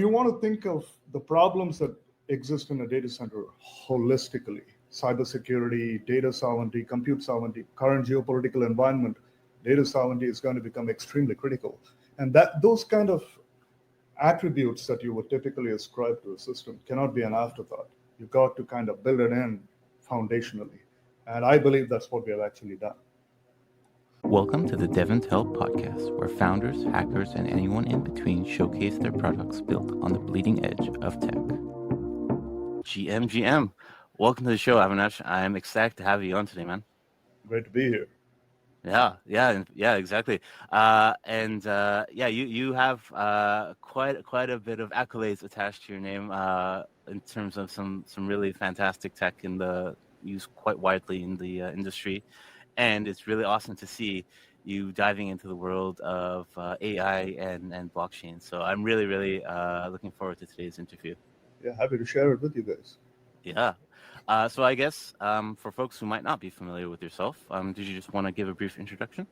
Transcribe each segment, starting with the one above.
You want to think of the problems that exist in a data center holistically: cybersecurity, data sovereignty, compute sovereignty, current geopolitical environment. Data sovereignty is going to become extremely critical. And that those kind of attributes that you would typically ascribe to a system cannot be an afterthought. You've got to kind of build it in foundationally. And I believe that's what we have actually done. Welcome to the DevNTell podcast, where founders, hackers, and anyone in between showcase their products built on the bleeding edge of tech. GM, welcome to the show, Avinash. I'm excited to have you on today, man. Great to be here. Yeah, exactly. You have quite a bit of accolades attached to your name in terms of some really fantastic tech used quite widely in the industry. And it's really awesome to see you diving into the world of AI and blockchain. So I'm really looking forward to today's interview. Yeah, happy to share it with you guys. Yeah. So I guess for folks who might not be familiar with yourself, did you just want to give a brief introduction?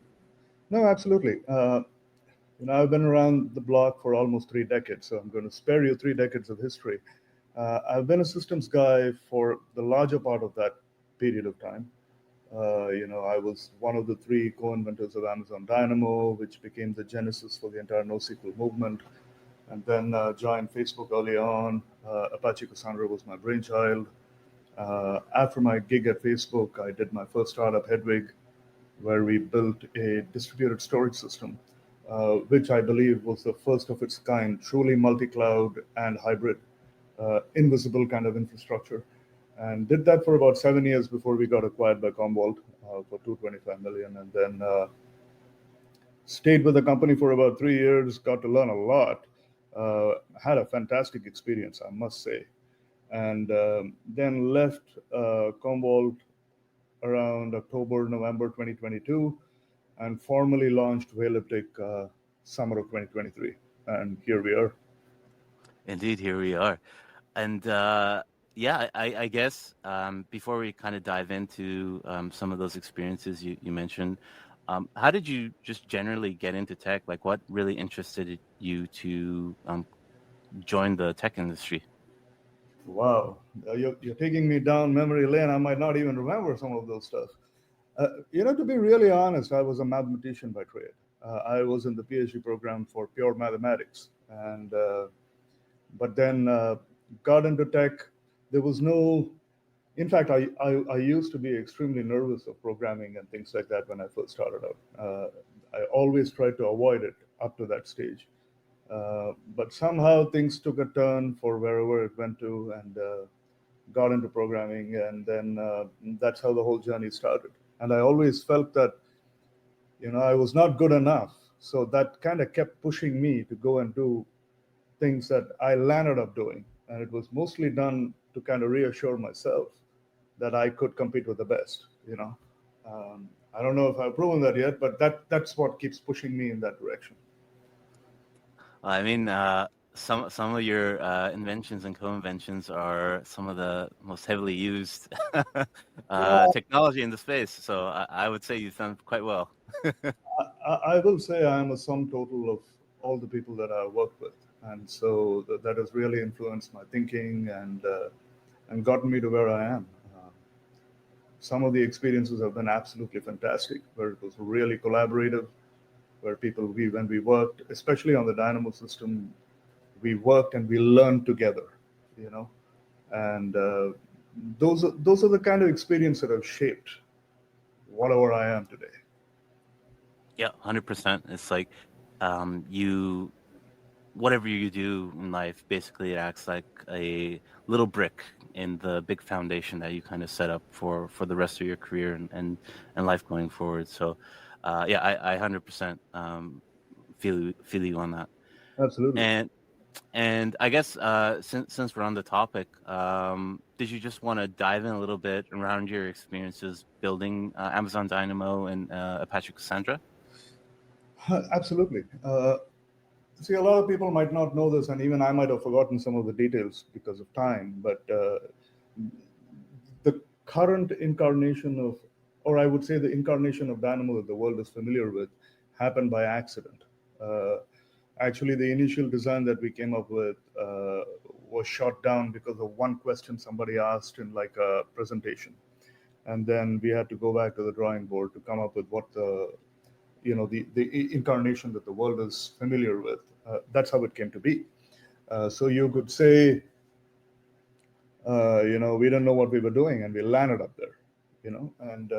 No, absolutely. I've been around the block for almost 3 decades, so I'm going to spare you 3 decades of history. I've been a systems guy for the larger part of that period of time. I was one of the 3 co-inventors of Amazon Dynamo, which became the genesis for the entire NoSQL movement, and then joined Facebook early on. Apache Cassandra was my brainchild. After my gig at Facebook, I did my first startup, Hedvig, where we built a distributed storage system, which I believe was the first of its kind, truly multi-cloud and hybrid, invisible kind of infrastructure. And did that for about 7 years before we got acquired by Commvault for $225 million, and then stayed with the company for about 3 years, got to learn a lot, had a fantastic experience, I must say, and then left Commvault around October, November 2022, and formally launched Weilliptic summer of 2023. And here we are. Indeed, here we are. And I guess before we kind of dive into some of those experiences you mentioned, how did you just generally get into tech? Like, what really interested you to join the tech industry? Wow, you're taking me down memory lane. I might not even remember some of those stuff. To be really honest, I was a mathematician by trade. I was in the PhD program for pure mathematics, and but then got into tech. There was no, in fact, I used to be extremely nervous of programming and things like that when I first started out. I always tried to avoid it up to that stage. But somehow things took a turn for wherever it went to, and got into programming, and then that's how the whole journey started. And I always felt that, I was not good enough. So that kind of kept pushing me to go and do things that I landed up doing. And it was mostly done to kind of reassure myself that I could compete with the best, I don't know if I've proven that yet, but that's what keeps pushing me in that direction. I mean, some of your inventions and co-inventions are some of the most heavily used technology in the space. So I would say you've done quite well. I will say I am a sum total of all the people that I've worked with. And so that has really influenced my thinking and gotten me to where I am. Some of the experiences have been absolutely fantastic, where it was really collaborative, where when we worked, especially on the Dynamo system, we worked and we learned together, and those are the kind of experience that have shaped whatever I am today. Yeah, 100%. It's like whatever you do in life, basically it acts like a little brick in the big foundation that you kind of set up for the rest of your career and life going forward. So I 100% feel you on that. Absolutely. And I guess since we're on the topic, did you just want to dive in a little bit around your experiences building Amazon Dynamo and Apache Cassandra? Absolutely. See, a lot of people might not know this, and even I might have forgotten some of the details because of time, but the current incarnation of, or I would say the incarnation of Dynamo that the world is familiar with, happened by accident. Actually, the initial design that we came up with was shot down because of one question somebody asked in like a presentation. And then we had to go back to the drawing board to come up with what the incarnation that the world is familiar with. That's how it came to be. So you could say, we didn't know what we were doing, and we landed up there, and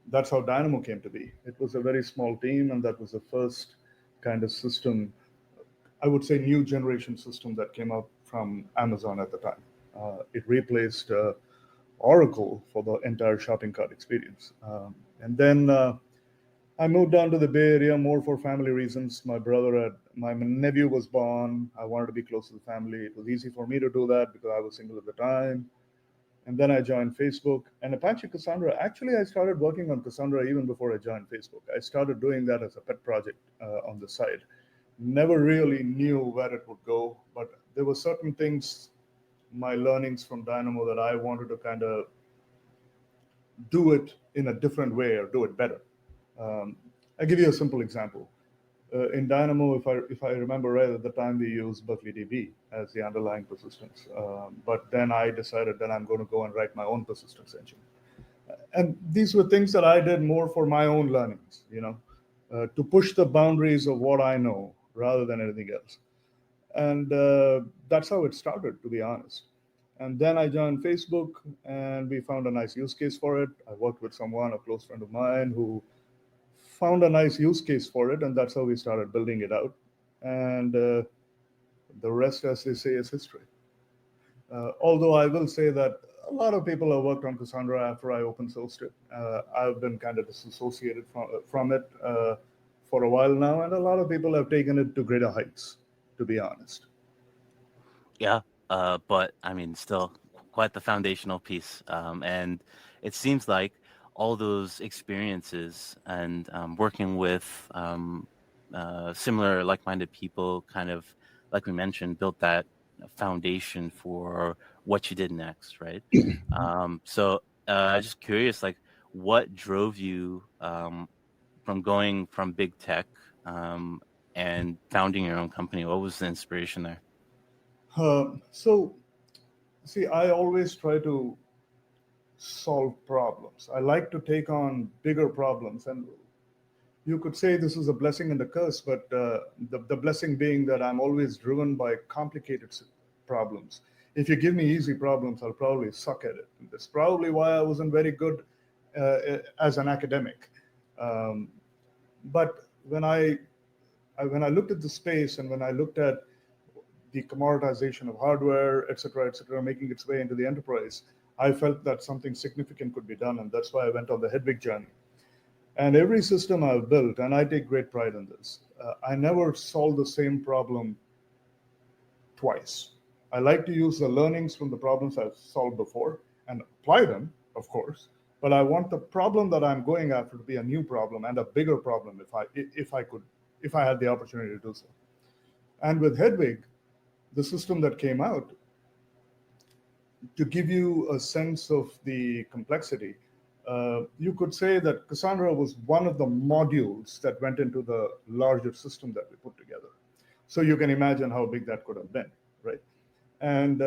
that's how Dynamo came to be. It was a very small team, and that was the first kind of system, I would say, new generation system that came out from Amazon at the time. It replaced Oracle for the entire shopping cart experience. And then I moved down to the Bay Area more for family reasons. My nephew was born. I wanted to be close to the family. It was easy for me to do that because I was single at the time. And then I joined Facebook and Apache Cassandra. Actually, I started working on Cassandra even before I joined Facebook. I started doing that as a pet project on the side. Never really knew where it would go, but there were certain things, my learnings from Dynamo, that I wanted to kind of do it in a different way or do it better. I'll give you a simple example. In Dynamo, if I remember right, at the time we used Berkeley DB as the underlying persistence. But then I decided that I'm going to go and write my own persistence engine. And these were things that I did more for my own learnings, to push the boundaries of what I know rather than anything else. And that's how it started, to be honest. And then I joined Facebook, and we found a nice use case for it. I worked with someone, a close friend of mine, who found a nice use case for it, and that's how we started building it out. And the rest, as they say, is history. Although I will say that a lot of people have worked on Cassandra after I open sourced it. I've been kind of disassociated from it for a while now, and a lot of people have taken it to greater heights, to be honest. Yeah, but I mean, still quite the foundational piece. And it seems like all those experiences and working with similar like-minded people, kind of like we mentioned, built that foundation for what you did next, right? So just curious, like, what drove you from going from big tech and founding your own company? What was the inspiration there? So, see, I always try to solve problems. I like to take on bigger problems. And you could say this is a blessing and a curse, but the blessing being that I'm always driven by complicated problems. If you give me easy problems, I'll probably suck at it. And that's probably why I wasn't very good as an academic. But when I looked at the space, and when I looked at the commoditization of hardware, et cetera, making its way into the enterprise, I felt that something significant could be done. And that's why I went on the Hedvig journey. And every system I've built, and I take great pride in this, I never solve the same problem twice. I like to use the learnings from the problems I've solved before and apply them, of course, but I want the problem that I'm going after to be a new problem and a bigger problem if I had the opportunity to do so. And with Hedvig, the system that came out, to give you a sense of the complexity, you could say that Cassandra was one of the modules that went into the larger system that we put together. So you can imagine how big that could have been, right? And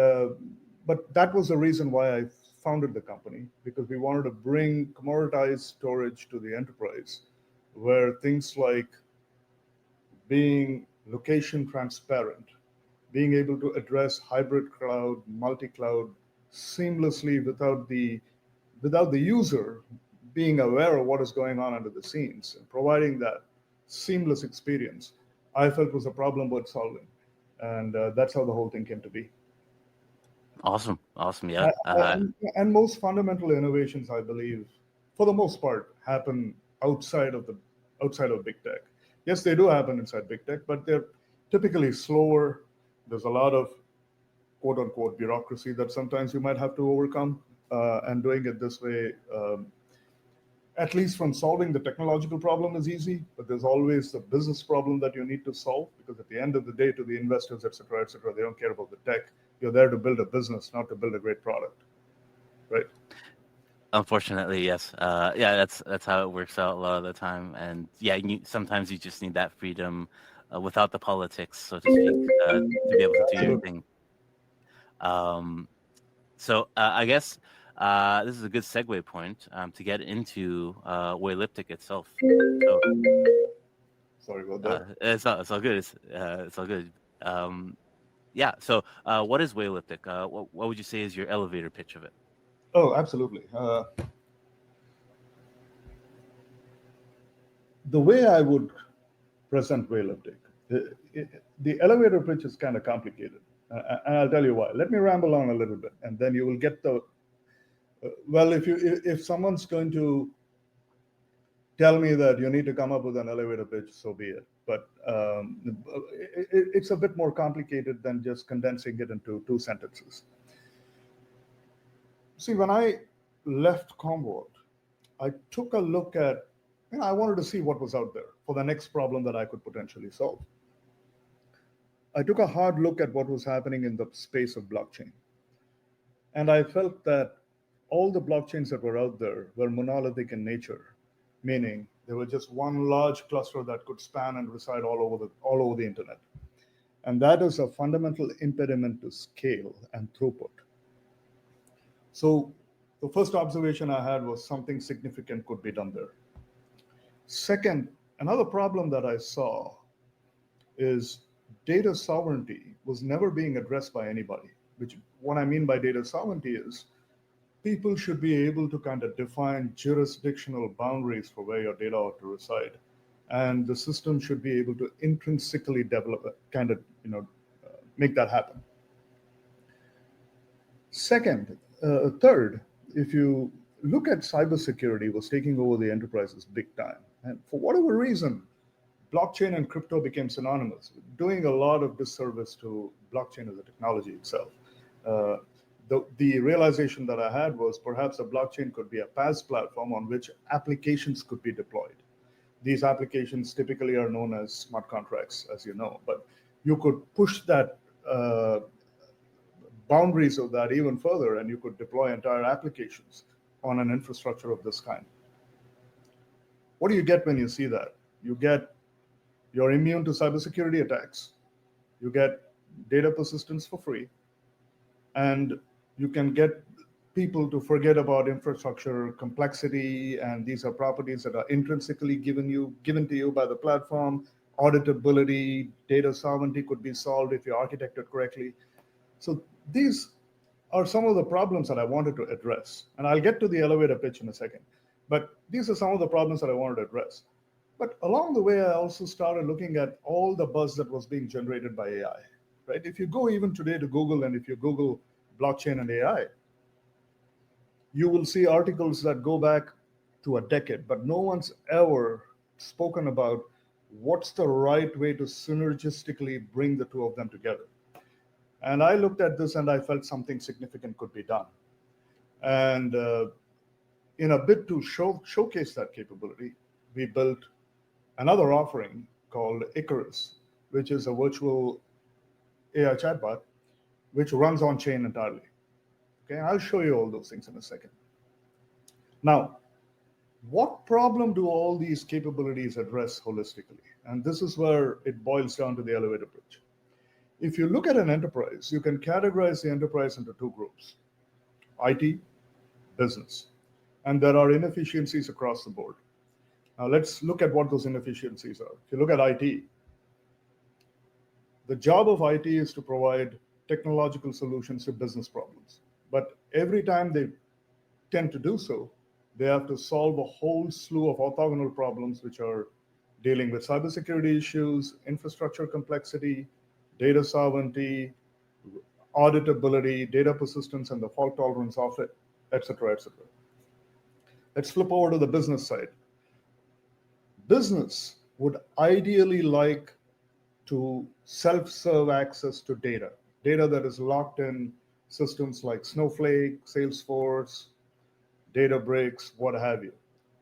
but that was the reason why I founded the company, because we wanted to bring commoditized storage to the enterprise, where things like being location transparent, being able to address hybrid cloud, multi-cloud seamlessly without the user being aware of what is going on under the scenes, and providing that seamless experience, I felt was a problem worth solving. And that's how the whole thing came to be. Awesome. Yeah. And most fundamental innovations, I believe, for the most part, happen outside of big tech. Yes, they do happen inside big tech, but they're typically slower. There's a lot of quote unquote bureaucracy that sometimes you might have to overcome. And doing it this way, at least from solving the technological problem, is easy, but there's always the business problem that you need to solve, because at the end of the day, to the investors, et cetera, they don't care about the tech. You're there to build a business, not to build a great product, right? Unfortunately, yes. Yeah, that's how it works out a lot of the time. And yeah, sometimes you just need that freedom without the politics, so to speak, to be able to do your Absolutely. thing. So I guess this is a good segue point to get into Weilliptic itself. So Sorry about that. it's all good. It's all good. Yeah. So what is Weilliptic? What would you say is your elevator pitch of it? Oh, absolutely. The way I would present Weilliptic, the elevator pitch is kind of complicated, and I'll tell you why. Let me ramble on a little bit, and then you will get the. Well, if someone's going to tell me that you need to come up with an elevator pitch, so be it. But it's a bit more complicated than just condensing it into two sentences. See, when I left Commvault, I took a look at, I wanted to see what was out there for the next problem that I could potentially solve. I took a hard look at what was happening in the space of blockchain. And I felt that all the blockchains that were out there were monolithic in nature, meaning there was just one large cluster that could span and reside all over the internet. And that is a fundamental impediment to scale and throughput. So the first observation I had was something significant could be done there. Second, another problem that I saw is data sovereignty was never being addressed by anybody. Which, what I mean by data sovereignty is people should be able to kind of define jurisdictional boundaries for where your data ought to reside. And the system should be able to intrinsically develop, make that happen. Third, if you look at cybersecurity was taking over the enterprises big time. And for whatever reason, blockchain and crypto became synonymous, doing a lot of disservice to blockchain as a technology itself. The realization that I had was perhaps a blockchain could be a PaaS platform on which applications could be deployed. These applications typically are known as smart contracts, as you know, but you could push that boundaries of that even further, and you could deploy entire applications on an infrastructure of this kind. What do you get when you see that? You're immune to cybersecurity attacks. You get data persistence for free, and you can get people to forget about infrastructure complexity, and these are properties that are intrinsically given to you by the platform. Auditability, data sovereignty could be solved if you architect it correctly. So these are some of the problems that I wanted to address. And I'll get to the elevator pitch in a second. But these are some of the problems that I wanted to address. But along the way, I also started looking at all the buzz that was being generated by AI, right? If you go even today to Google, and if you Google blockchain and AI, you will see articles that go back to a decade, but no one's ever spoken about what's the right way to synergistically bring the two of them together. And I looked at this and I felt something significant could be done. And in a bid to showcase that capability, we built another offering called Icarus, which is a virtual AI chatbot, which runs on chain entirely. Okay, I'll show you all those things in a second. Now, what problem do all these capabilities address holistically? And this is where it boils down to the elevator pitch. If you look at an enterprise, you can categorize the enterprise into two groups: IT, business. And there are inefficiencies across the board. Now let's look at what those inefficiencies are. If you look at IT, the job of IT is to provide technological solutions to business problems. But every time they tend to do so, they have to solve a whole slew of orthogonal problems, which are dealing with cybersecurity issues, infrastructure complexity, data sovereignty, auditability, data persistence, and the fault tolerance of it, et cetera, et cetera. Let's flip over to the business side. Business would ideally like to self-serve access to data that is locked in systems like Snowflake, Salesforce, Databricks, what have you.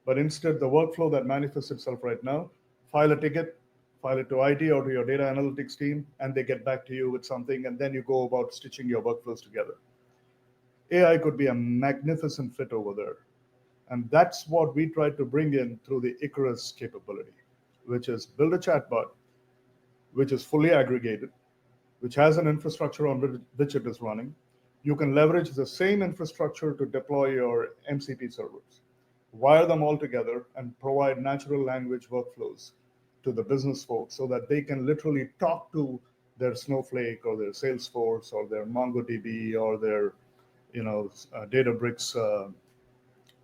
But instead, the workflow that manifests itself right now, file a ticket, file it to IT or to your data analytics team, and they get back to you with something, and then you go about stitching your workflows together. AI could be a magnificent fit over there. And that's what we tried to bring in through the Icarus capability, which is build a chatbot which is fully aggregated, which has an infrastructure on which it is running. You can leverage the same infrastructure to deploy your MCP servers, wire them all together, and provide natural language workflows to the business folks so that they can literally talk to their Snowflake or their Salesforce or their MongoDB or their Databricks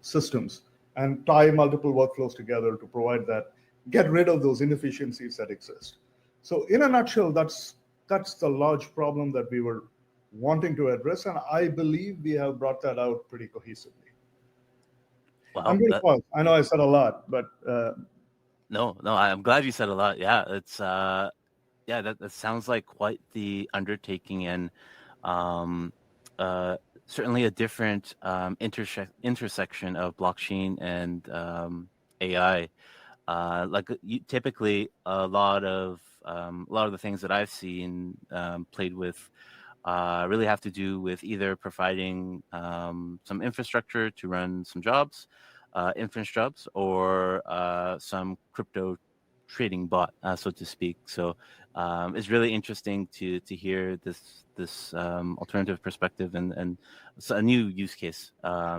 systems and tie multiple workflows together to provide that, get rid of those inefficiencies that exist. So in a nutshell, that's the large problem that we were wanting to address, and I believe we have brought that out pretty cohesively. Wow, I'm going to pause. I know I said a lot, but no, I'm glad you said a lot. Yeah, it's that sounds like quite the undertaking, and certainly a different intersection of blockchain and AI. Typically, a lot of the things that I've seen played with really have to do with either providing some infrastructure to run some jobs, inference jobs, or some crypto trading bot, so to speak. So it's really interesting to hear this alternative perspective and a new use case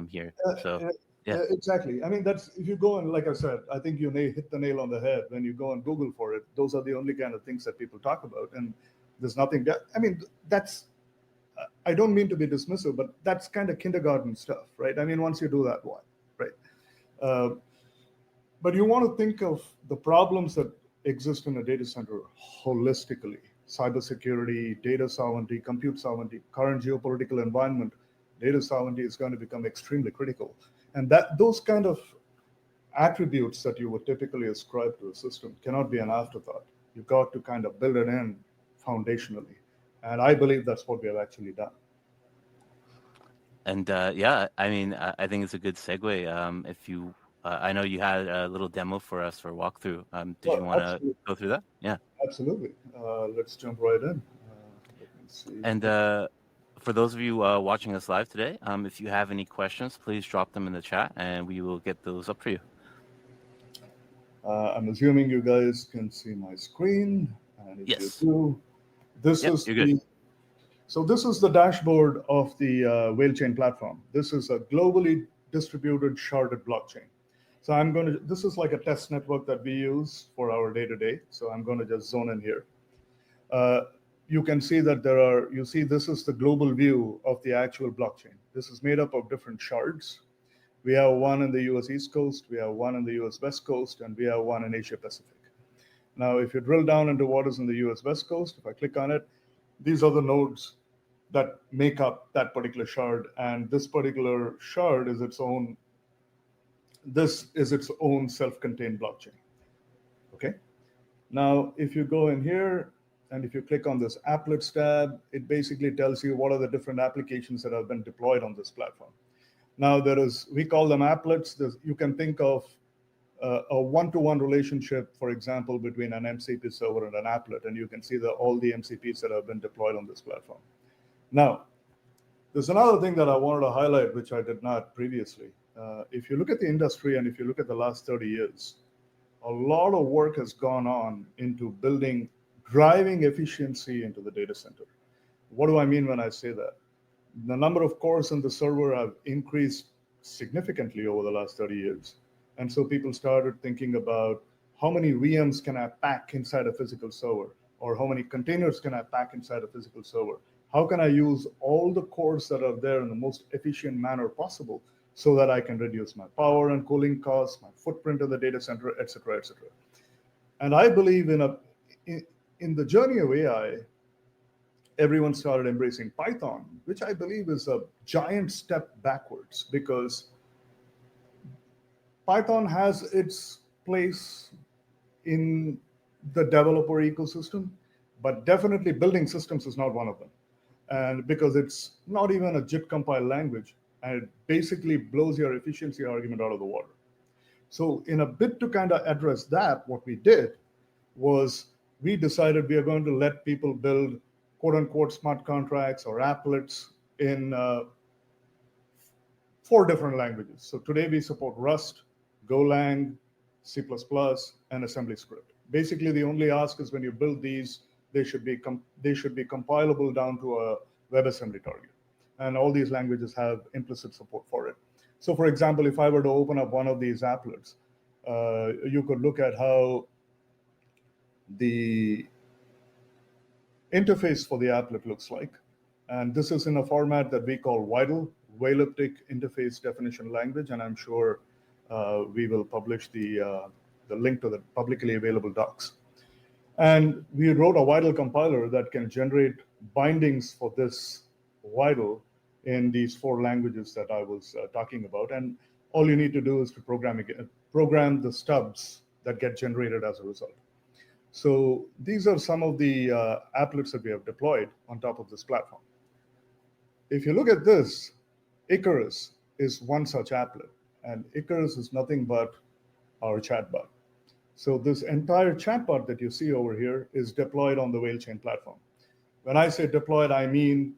here. So yeah, exactly. I mean, that's, if you go and, like I said, I think you hit the nail on the head when you go and Google for it. Those are the only kind of things that people talk about, and there's nothing that, I mean, that's, I don't mean to be dismissive, but that's kind of kindergarten stuff, right? I mean, once you do that, why, right? But you want to think of the problems that exist in a data center holistically: cybersecurity, data sovereignty, compute sovereignty, current geopolitical environment. Data sovereignty is going to become extremely critical. And that those kind of attributes that you would typically ascribe to a system cannot be an afterthought. You've got to kind of build it in foundationally. And I believe that's what we have actually done. And I mean, I think it's a good segue. If you, I know you had a little demo for us for a walkthrough. Did you want to go through that? Yeah, absolutely. Let's jump right in. Let me see. And for those of you watching us live today, if you have any questions, please drop them in the chat, and we will get those up for you. I'm assuming you guys can see my screen, and if yes. you do, this is you're good. So this is the dashboard of the WeilChain platform. This is a globally distributed sharded blockchain. So this is like a test network that we use for our day-to-day. So I'm going to just zone in here. You can see that this is the global view of the actual blockchain. This is made up of different shards. We have one in the US East Coast, we have one in the US West Coast, and we have one in Asia Pacific. Now, if you drill down into what is in the US West Coast, if I click on it, these are the nodes that make up that particular shard. And this particular shard is its own self-contained blockchain. Okay. Now, if you go in here and if you click on this applets tab, it basically tells you what are the different applications that have been deployed on this platform. Now, we call them applets. You can think of a one-to-one relationship, for example, between an MCP server and an applet, and you can see all the MCPs that have been deployed on this platform. Now, there's another thing that I wanted to highlight, which I did not previously. If you look at the industry and if you look at the last 30 years, a lot of work has gone on into driving efficiency into the data center. What do I mean when I say that? The number of cores in the server have increased significantly over the last 30 years. And so people started thinking about how many VMs can I pack inside a physical server, or how many containers can I pack inside a physical server? How can I use all the cores that are there in the most efficient manner possible so that I can reduce my power and cooling costs, my footprint in the data center, et cetera, et cetera. And I believe in the journey of AI, everyone started embracing Python, which I believe is a giant step backwards, because Python has its place in the developer ecosystem, but definitely building systems is not one of them. And because it's not even a JIT compile language, and it basically blows your efficiency argument out of the water. So in a bit to kind of address that, what we did was we decided we are going to let people build quote unquote smart contracts or applets in 4 different languages. So today we support Rust, Golang, C++, and AssemblyScript. Basically, the only ask is when you build these, they should be compilable down to a WebAssembly target. And all these languages have implicit support for it. So for example, if I were to open up one of these applets, you could look at how the interface for the applet looks like. And this is in a format that we call WIDL, Weilliptic Interface Definition Language, and I'm sure we will publish the link to the publicly available docs. And we wrote a WIDL compiler that can generate bindings for this WIDL in these 4 languages that I was talking about. And all you need to do is to program the stubs that get generated as a result. So these are some of the applets that we have deployed on top of this platform. If you look at this, Icarus is one such applet, and Icarus is nothing but our chatbot. So this entire chatbot that you see over here is deployed on the WeilChain platform. When I say deployed, I mean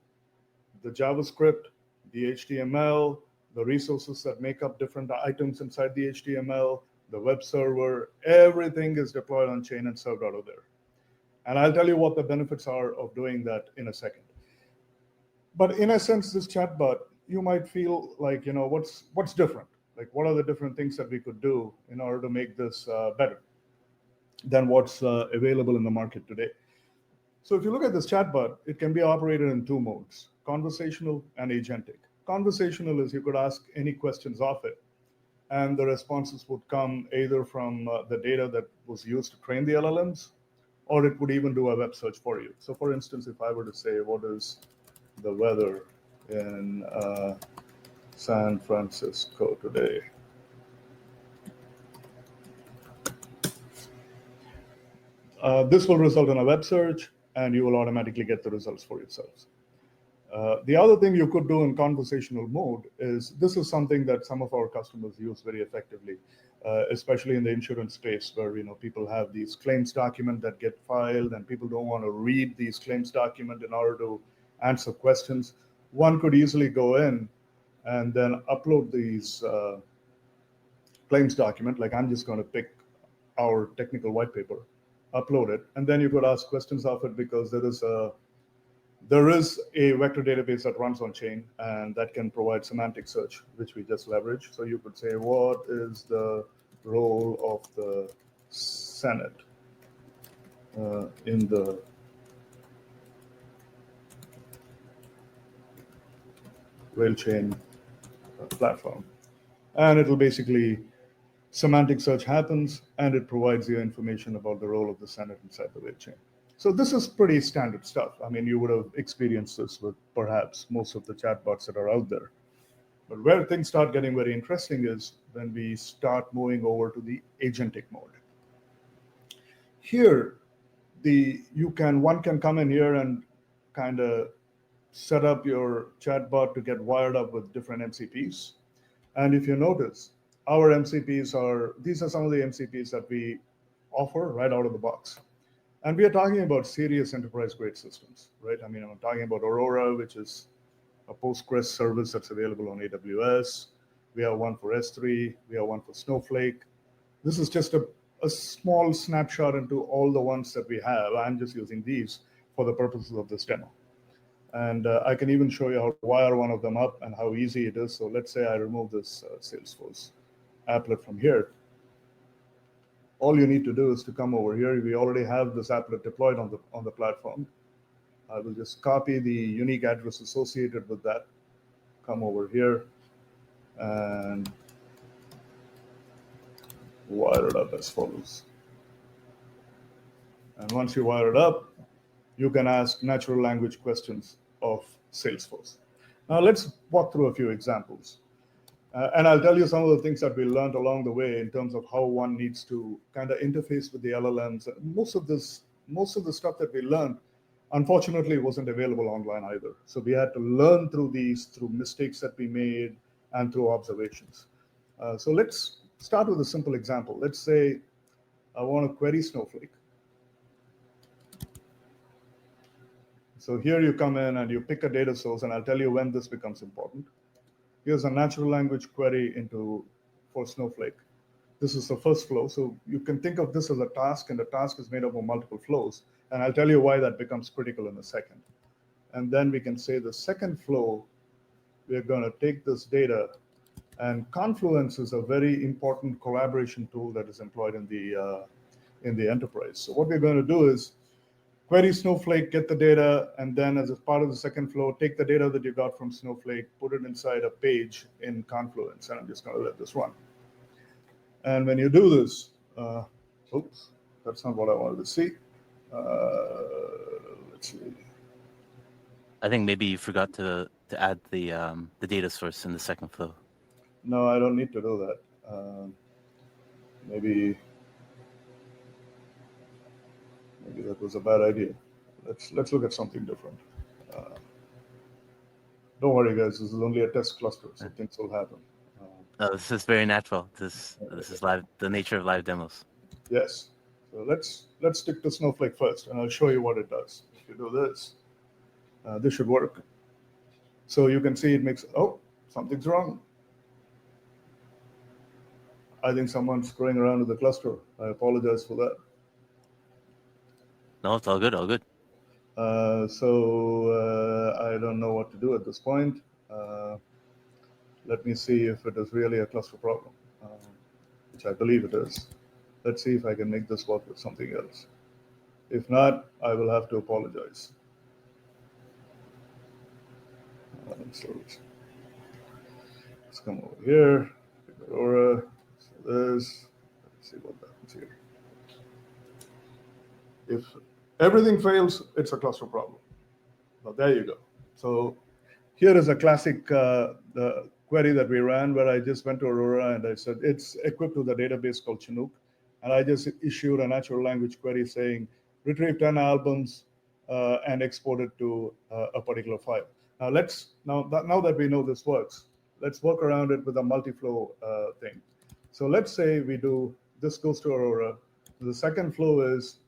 the JavaScript, the HTML, the resources that make up different items inside the HTML, the web server, everything is deployed on chain and served out of there. And I'll tell you what the benefits are of doing that in a second. But in a sense, this chatbot, you might feel like, what's different? Like, what are the different things that we could do in order to make this better than what's available in the market today? So if you look at this chatbot, it can be operated in 2 modes, conversational and agentic. Conversational is you could ask any questions of it, and the responses would come either from the data that was used to train the LLMs, or it would even do a web search for you. So for instance, if I were to say, what is the weather in San Francisco today? This will result in a web search, and you will automatically get the results for yourselves. The other thing you could do in conversational mode is, this is something that some of our customers use very effectively, especially in the insurance space, where people have these claims document that get filed, and people don't want to read these claims document in order to answer questions. One could easily go in and then upload these claims document. Like, I'm just going to pick our technical white paper, upload it, and then you could ask questions of it, because there is a vector database that runs on chain, and that can provide semantic search, which we just leverage. So you could say, what is the role of the Senate in the WeilChain platform? And it'll basically, semantic search happens, and it provides you information about the role of the Senate inside the WeilChain. So this is pretty standard stuff. I mean, you would have experienced this with perhaps most of the chatbots that are out there. But where things start getting very interesting is when we start moving over to the agentic mode. Here, one can come in here and kind of set up your chatbot to get wired up with different MCPs. And if you notice, our MCPs these are some of the MCPs that we offer right out of the box. And we are talking about serious enterprise-grade systems, right? I mean, I'm talking about Aurora, which is a Postgres service that's available on AWS. We have one for S3. We have one for Snowflake. This is just a small snapshot into all the ones that we have. I'm just using these for the purposes of this demo. And I can even show you how to wire one of them up and how easy it is. So let's say I remove this Salesforce applet from here. All you need to do is to come over here. We already have this applet deployed on the platform. I will just copy the unique address associated with that, come over here, and wire it up as follows. And once you wire it up, you can ask natural language questions of Salesforce. Now let's walk through a few examples. And I'll tell you some of the things that we learned along the way in terms of how one needs to kind of interface with the LLMs. Most of the stuff that we learned, unfortunately, wasn't available online either. So we had to learn through mistakes that we made and through observations. So let's start with a simple example. Let's say I want to query Snowflake. So here you come in and you pick a data source, and I'll tell you when this becomes important. Here's a natural language query for Snowflake. This is the first flow. So you can think of this as a task, and the task is made up of multiple flows. And I'll tell you why that becomes critical in a second. And then we can say the second flow, we're going to take this data, and Confluence is a very important collaboration tool that is employed in the enterprise. So what we're going to do is query Snowflake, get the data, and then as a part of the second flow, take the data that you got from Snowflake, put it inside a page in Confluence, and I'm just going to let this run. And when you do this, oops, that's not what I wanted to see. Let's see. I think maybe you forgot to add the data source in the second flow. No, I don't need to do that. Maybe that was a bad idea. Let's look at something different. Don't worry, guys. This is only a test cluster, so things will happen. No, this is very natural. This is live, the nature of live demos. Yes. So let's stick to Snowflake first, and I'll show you what it does. If you do this, this should work. So you can see it makes, oh, something's wrong. I think someone's screwing around with the cluster. I apologize for that. No, it's all good, all good. So I don't know what to do at this point. Let me see if it is really a cluster problem, which I believe it is. Let's see if I can make this work with something else. If not, I will have to apologize. So let's come over here, Aurora, so this, let's see what happens here. If everything fails, it's a cluster problem. Now there you go. So here is a classic the query that we ran where I just went to Aurora and I said, it's equipped with a database called Chinook. And I just issued a natural language query saying, retrieve 10 albums and export it to a particular file. Now now that we know this works, let's work around it with a multi-flow thing. So let's say we do, this goes to Aurora. The second flow is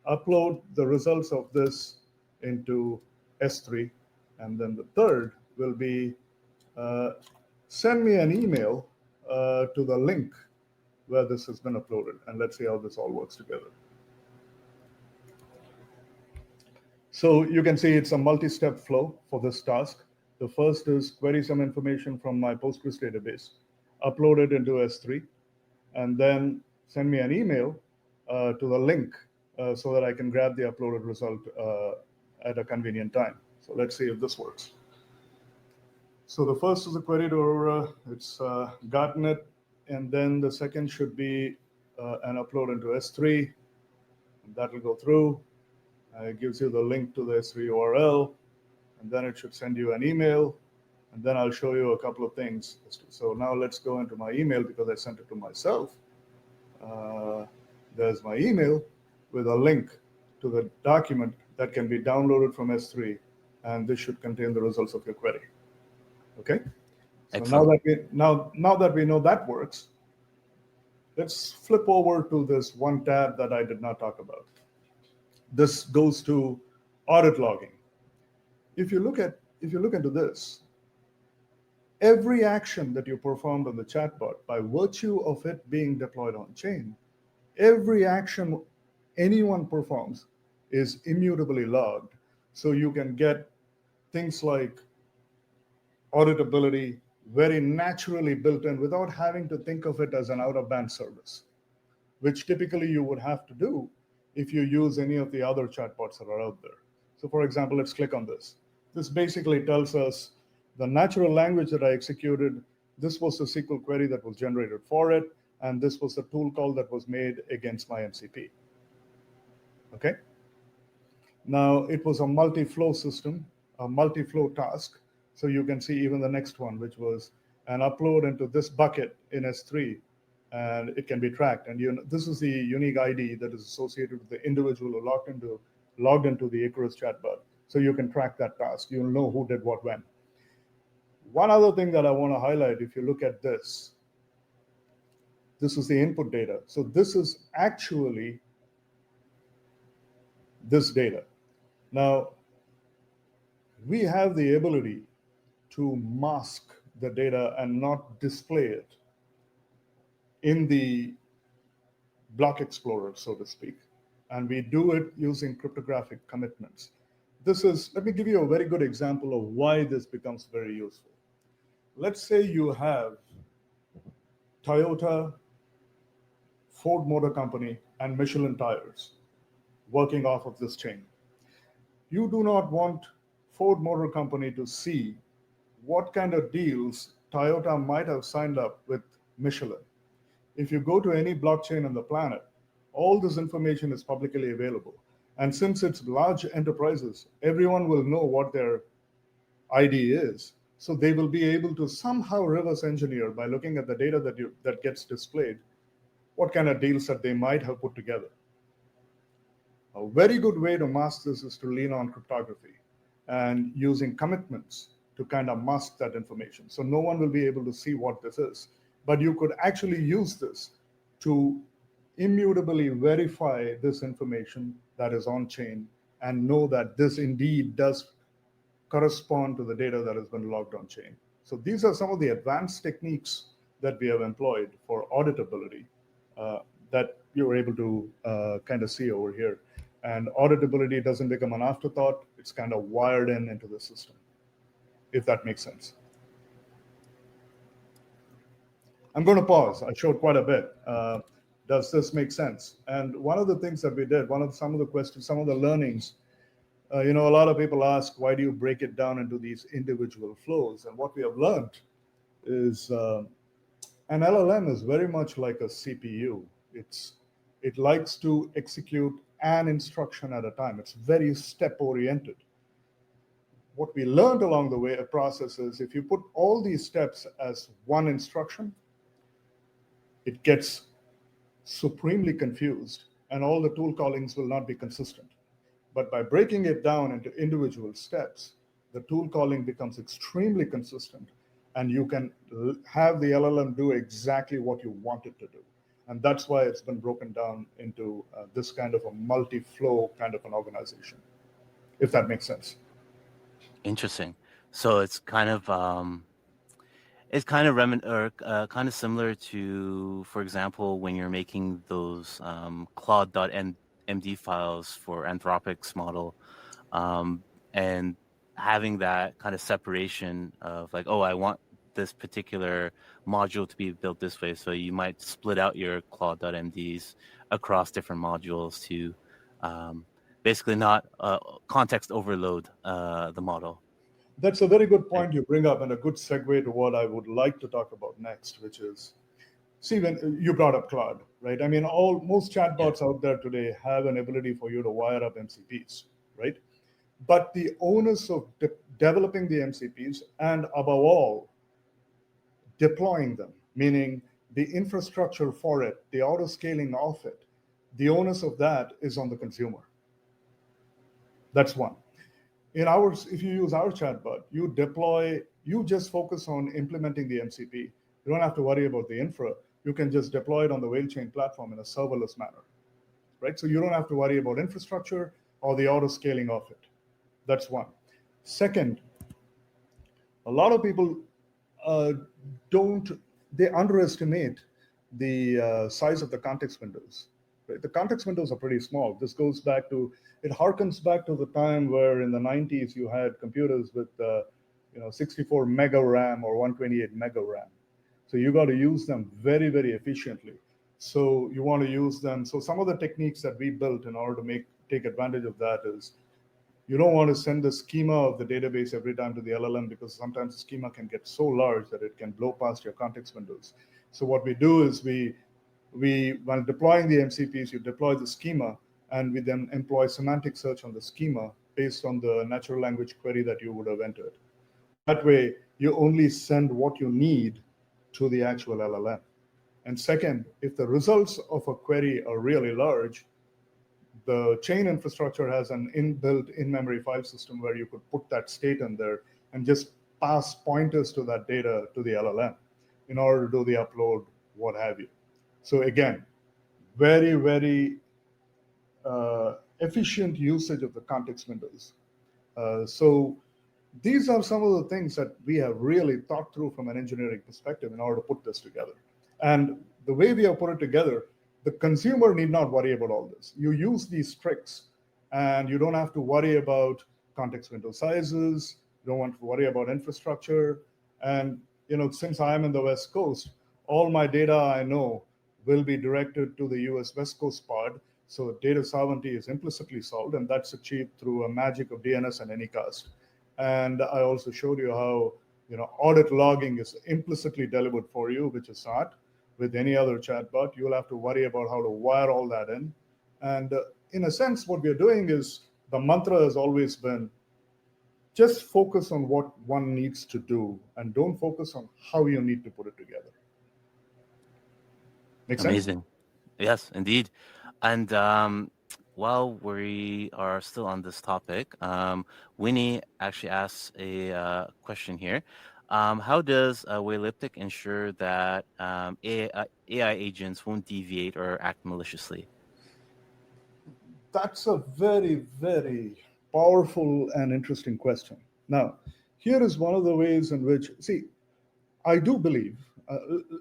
upload the results of this into S3. And then the third will be send me an email to the link where this has been uploaded. And let's see how this all works together. So you can see it's a multi-step flow for this task. The first is query some information from my Postgres database, upload it into S3, and then send me an email to the link so that I can grab the uploaded result at a convenient time. So let's see if this works. So the first is a query to Aurora. It's gotten it. And then the second should be an upload into S3. That will go through. It gives you the link to the S3 URL. And then it should send you an email. And then I'll show you a couple of things. So now let's go into my email because I sent it to myself. There's my email with a link to the document that can be downloaded from S3. And this should contain the results of your query. Okay. So now that we know that works, let's flip over to this one tab that I did not talk about. This goes to audit logging. If you look into this, every action that you performed on the chatbot, by virtue of it being deployed on chain, every action anyone performs is immutably logged. So you can get things like auditability very naturally built in without having to think of it as an out-of-band service, which typically you would have to do if you use any of the other chatbots that are out there. So for example, let's click on this. This basically tells us the natural language that I executed, this was the SQL query that was generated for it, and this was the tool call that was made against my MCP. Okay? Now, it was a multi-flow system, a multi-flow task. So you can see even the next one, which was an upload into this bucket in S3, and it can be tracked. And this is the unique ID that is associated with the individual who logged into the Icarus chatbot. So you can track that task. You'll know who did what when. One other thing that I want to highlight, if you look at this is the input data. So this is actually this data. Now, we have the ability to mask the data and not display it in the block explorer, so to speak. And we do it using cryptographic commitments. Let me give you a very good example of why this becomes very useful. Let's say you have Toyota, Ford Motor Company, and Michelin tires working off of this chain. You do not want Ford Motor Company to see what kind of deals Toyota might have signed up with Michelin. If you go to any blockchain on the planet, all this information is publicly available. And since it's large enterprises, everyone will know what their ID is. So they will be able to somehow reverse engineer by looking at the data that gets displayed, what kind of deals that they might have put together. A very good way to mask this is to lean on cryptography and using commitments to kind of mask that information. So no one will be able to see what this is. But you could actually use this to immutably verify this information that is on chain and know that this indeed does correspond to the data that has been logged on chain. So these are some of the advanced techniques that we have employed for auditability that you're able to kind of see over here. And auditability doesn't become an afterthought. It's kind of wired into the system, if that makes sense. I'm going to pause. I showed quite a bit. Does this make sense? And one of the things that we did, some of the questions, some of the learnings, a lot of people ask, why do you break it down into these individual flows? And what we have learned is an LLM is very much like a CPU. It likes to execute an instruction at a time. It's very step-oriented. What we learned along the way, a process is if you put all these steps as one instruction, it gets supremely confused, and all the tool callings will not be consistent. But by breaking it down into individual steps, the tool calling becomes extremely consistent, and you can have the LLM do exactly what you want it to do. And that's why it's been broken down into this kind of a multi-flow kind of an organization, if that makes sense. Interesting. So it's kind of kind of similar to, for example, when you're making those Claude.md files for Anthropic's model, and having that kind of separation of like, oh, I want this particular module to be built this way. So you might split out your Claude.mds across different modules to basically not context overload the model. That's a very good point you bring up, and a good segue to what I would like to talk about next, which is, see, when you brought up Claude, right? I mean, most chatbots out there today have an ability for you to wire up MCPs, right? But the onus of developing the MCPs and above all, deploying them, meaning the infrastructure for it, the auto scaling of it, the onus of that is on the consumer. That's one. If you use our chatbot, you just focus on implementing the MCP. You don't have to worry about the infra. You can just deploy it on the WeilChain platform in a serverless manner, right? So you don't have to worry about infrastructure or the auto scaling of it. That's one. Second, a lot of people they underestimate the size of the context windows. Right? The context windows are pretty small. It harkens back to the time where in the 90s you had computers with 64 mega RAM or 128 mega RAM. So you got to use them very, very efficiently. So you want to use them. So some of the techniques that we built in order to take advantage of that is, you don't want to send the schema of the database every time to the LLM, because sometimes the schema can get so large that it can blow past your context windows. So what we do is while deploying the MCPs, you deploy the schema, and we then employ semantic search on the schema based on the natural language query that you would have entered. That way, you only send what you need to the actual LLM. And second, if the results of a query are really large, the chain infrastructure has an inbuilt in-memory file system where you could put that state in there and just pass pointers to that data to the LLM in order to do the upload, what have you. So again, very, very efficient usage of the context windows. So these are some of the things that we have really thought through from an engineering perspective in order to put this together. And the way we have put it together, The consumer need not worry about all this. You use these tricks, and you don't have to worry about context window sizes. You don't want to worry about infrastructure. And since I'm in the West Coast, all my data I know will be directed to the US West Coast pod. So data sovereignty is implicitly solved, and that's achieved through a magic of DNS and Anycast. And I also showed you how audit logging is implicitly delivered for you, which is not with any other chatbot. You'll have to worry about how to wire all that in. And in a sense, what we're doing is the mantra has always been just focus on what one needs to do and don't focus on how you need to put it together. Make sense? Amazing. Yes, indeed. And while we are still on this topic, Winnie actually asks a question here. How does Weilliptic ensure that AI agents won't deviate or act maliciously? That's a very, very powerful and interesting question. Now, here is one of the ways in which, see, I do believe,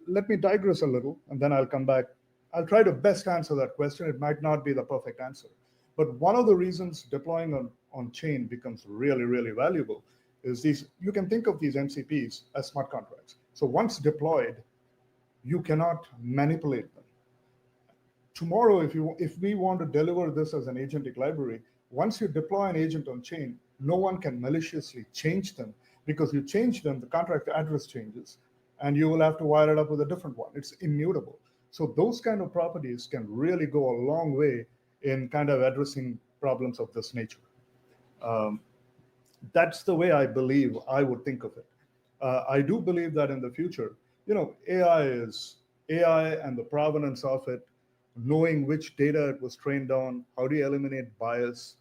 let me digress a little and then I'll come back. I'll try to best answer that question. It might not be the perfect answer. But one of the reasons deploying on chain becomes really, really valuable is these, you can think of these MCPs as smart contracts. So once deployed, you cannot manipulate them. Tomorrow, if we want to deliver this as an agentic library, once you deploy an agent on chain, no one can maliciously change them, because you change them, the contract address changes, and you will have to wire it up with a different one. It's immutable. So those kind of properties can really go a long way in kind of addressing problems of this nature. That's the way I believe I would think of it. I do believe that in the future, AI and the provenance of it, knowing which data it was trained on, how do you eliminate bias.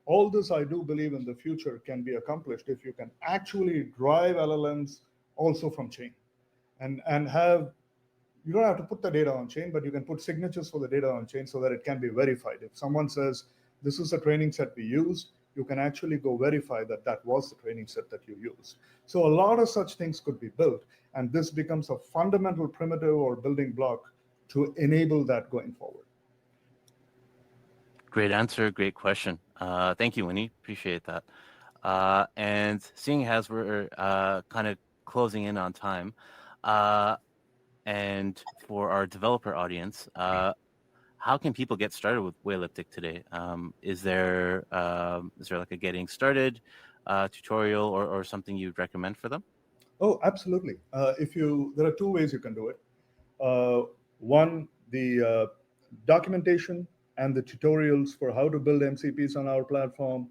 All this I do believe in the future can be accomplished if you can actually drive LLMs also from chain. And have, you don't have to put the data on chain, but you can put signatures for the data on chain so that it can be verified. If someone says, this is the training set we used, you can actually go verify that that was the training set that you used. So a lot of such things could be built, and this becomes a fundamental primitive or building block to enable that going forward. Great answer, great question. Thank you, Winnie. Appreciate that. And seeing as we're kind of closing in on time, and for our developer audience, how can people get started with Weilliptic today? Is there like a getting started tutorial or something you'd recommend for them? Oh, absolutely. There are two ways you can do it. One, the documentation and the tutorials for how to build MCPs on our platform,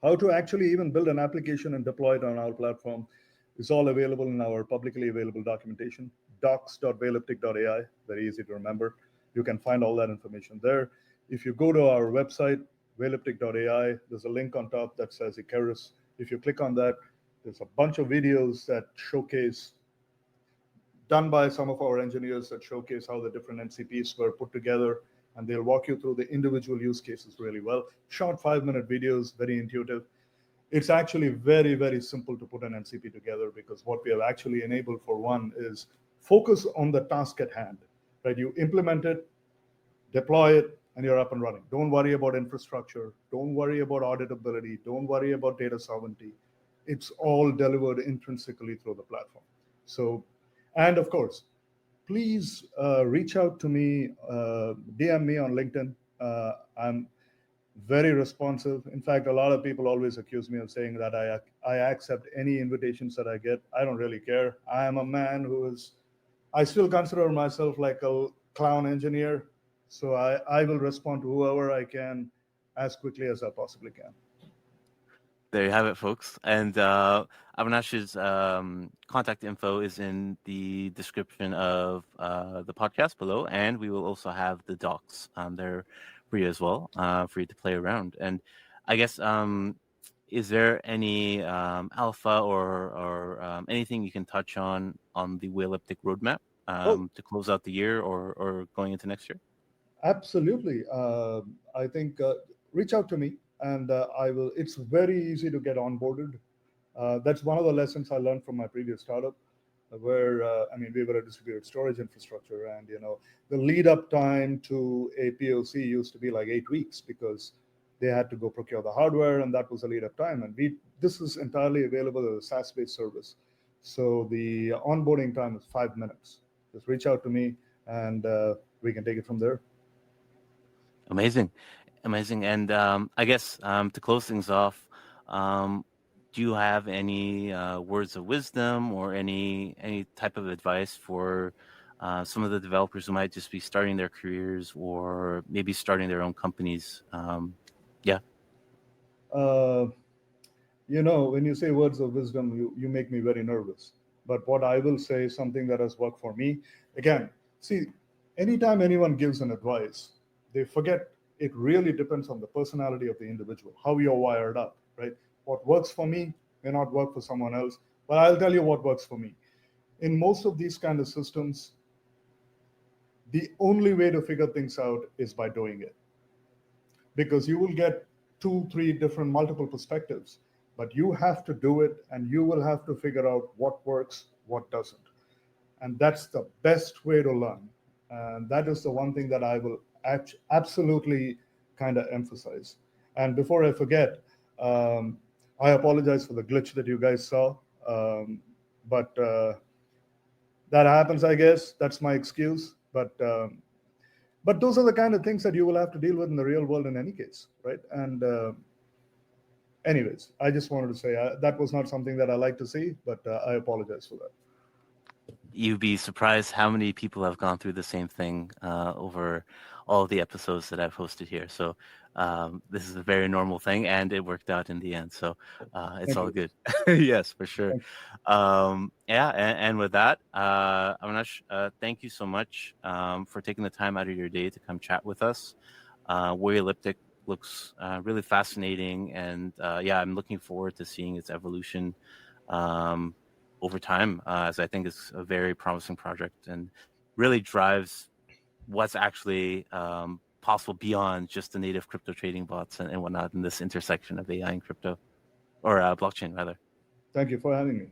how to actually even build an application and deploy it on our platform is all available in our publicly available documentation, docs.weilliptic.ai, very easy to remember. You can find all that information there. If you go to our website, weilliptic.ai, there's a link on top that says Icarus. If you click on that, there's a bunch of videos that showcase, done by some of our engineers, that showcase how the different MCPs were put together, and they'll walk you through the individual use cases really well. Short 5-minute videos, very intuitive. It's actually very, very simple to put an MCP together, because what we have actually enabled, for one, is focus on the task at hand, right? You implement it, deploy it, and you're up and running. Don't worry about infrastructure. Don't worry about auditability. Don't worry about data sovereignty. It's all delivered intrinsically through the platform. So, and of course, please reach out to me, DM me on LinkedIn. I'm very responsive. In fact, a lot of people always accuse me of saying that I accept any invitations that I get. I don't really care. I am a man I still consider myself like a clown engineer. So I will respond to whoever I can as quickly as I possibly can. There you have it, folks. And Avinash's contact info is in the description of the podcast below, and we will also have the docs there for you as well, for you to play around. And I guess, is there any alpha or anything you can touch on the Weilliptic roadmap to close out the year or going into next year? Absolutely. I think reach out to me, and I will. It's very easy to get onboarded. That's one of the lessons I learned from my previous startup. where we were a distributed storage infrastructure, and the lead up time to a POC used to be like 8 weeks because they had to go procure the hardware, and that was the lead up time. And this is entirely available as a SaaS based service, so the onboarding time is 5 minutes. Just reach out to me, and we can take it from there. Amazing. And I guess to close things off, do you have any words of wisdom or any type of advice for some of the developers who might just be starting their careers or maybe starting their own companies? Yeah. When you say words of wisdom, you make me very nervous. But what I will say is something that has worked for me. Again, see, anytime anyone gives an advice, they forget it really depends on the personality of the individual, how you're wired up, right? What works for me may not work for someone else, but I'll tell you what works for me. In most of these kind of systems, the only way to figure things out is by doing it. Because you will get 2, 3 different multiple perspectives, but you have to do it, and you will have to figure out what works, what doesn't. And that's the best way to learn. And that is the one thing that I will absolutely kind of emphasize. And before I forget, I apologize for the glitch that you guys saw, but that happens, I guess. That's my excuse. But those are the kind of things that you will have to deal with in the real world in any case, right? And anyways, I just wanted to say that was not something that I like to see, but I apologize for that. You'd be surprised how many people have gone through the same thing over all of the episodes that I've hosted here. So this is a very normal thing, and it worked out in the end. So it's all good. Yes, for sure. And with that, Avinash, thank you so much for taking the time out of your day to come chat with us. Weilliptic looks really fascinating, and I'm looking forward to seeing its evolution over time, as I think it's a very promising project and really drives what's actually possible beyond just the native crypto trading bots and whatnot in this intersection of AI and crypto, or blockchain rather. Thank you for having me.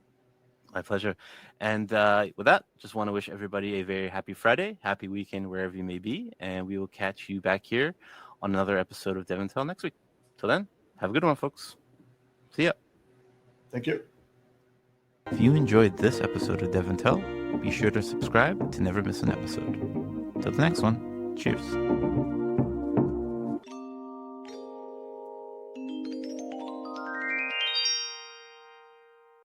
My pleasure. And with that, just want to wish everybody a very happy Friday, happy weekend wherever you may be, and we will catch you back here on another episode of DevNTell next week. Till then, have a good one, folks. See ya. Thank you. If you enjoyed this episode of DevNTell, be sure to subscribe to never miss an episode. Till the next one, cheers.